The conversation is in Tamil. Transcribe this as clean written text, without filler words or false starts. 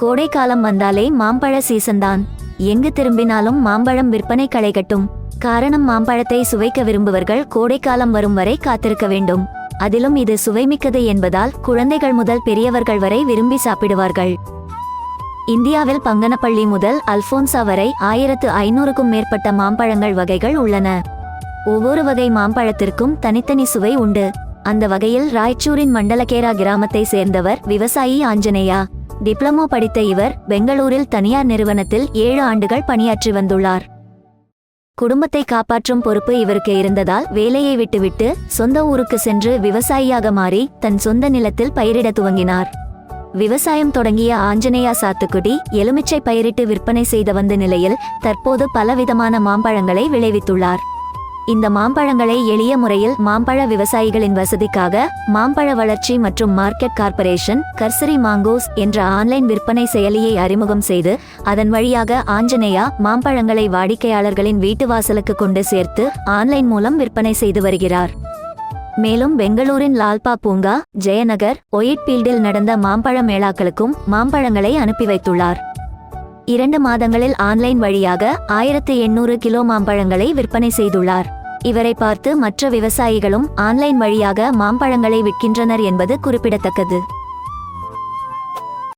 கோடைக்காலம் வந்தாலே மாம்பழ சீசன் தான். எங்கு திரும்பினாலும் மாம்பழம் விற்பனை களை கட்டும். காரணம், மாம்பழத்தை சுவைக்க விரும்புவர்கள் கோடைக்காலம் வரும் வரை காத்திருக்க வேண்டும். அதிலும் இது சுவைமிக்கது என்பதால் குழந்தைகள் முதல் பெரியவர்கள் வரை விரும்பி சாப்பிடுவார்கள். இந்தியாவில் பங்கனப்பள்ளி முதல் அல்போன்சா வரை 1500க்கும் மேற்பட்ட மாம்பழங்கள் வகைகள் உள்ளன. ஒவ்வொரு வகை மாம்பழத்திற்கும் தனித்தனி சுவை உண்டு. அந்த வகையில் ராய்ச்சூரின் மண்டலகேரா கிராமத்தை சேர்ந்தவர் விவசாயி ஆஞ்சநேயா. டிப்ளமோ படித்த இவர் பெங்களூரில் தனியார் நிறுவனத்தில் 7 ஆண்டுகள் பணியாற்றி வந்துள்ளார். குடும்பத்தை காப்பாற்றும் பொறுப்பு இவருக்கு இருந்ததால் வேலையை விட்டுவிட்டு சொந்த ஊருக்கு சென்று விவசாயியாக மாறி தன் சொந்த நிலத்தில் பயிரிட துவங்கினார். விவசாயம் தொடங்கிய ஆஞ்சநேயா சாத்துக்குடி, எலுமிச்சை பயிரிட்டு விற்பனை செய்த வந்த நிலையில் தற்போது பலவிதமான மாம்பழங்களை விளைவித்துள்ளார். இந்த மாம்பழங்களை எளிய முறையில் மாம்பழ விவசாயிகளின் வசதிக்காக மாம்பழ வளர்ச்சி மற்றும் மார்க்கெட் கார்ப்பரேஷன் கர்சரி மாங்கோஸ் என்ற ஆன்லைன் விற்பனை செயலியை அறிமுகம் செய்து அதன் வழியாக ஆஞ்சநேயா மாம்பழங்களை வாடிக்கையாளர்களின் வீட்டு வாசலுக்கு கொண்டு சேர்த்து ஆன்லைன் மூலம் விற்பனை செய்து வருகிறார். மேலும் பெங்களூரின் லால்பா பூங்கா, ஜெயநகர், ஒயிட்பீல்டில் நடந்த மாம்பழ மேளாக்களுக்கும் மாம்பழங்களை அனுப்பி வைத்துள்ளார். 2 மாதங்களில் ஆன்லைன் வழியாக 1800 கிலோ மாம்பழங்களை விற்பனை செய்துள்ளார். இவரை பார்த்து மற்ற விவசாயிகளும் ஆன்லைன் வழியாக மாம்பழங்களை விற்கின்றனர் என்பது குறிப்பிடத்தக்கது.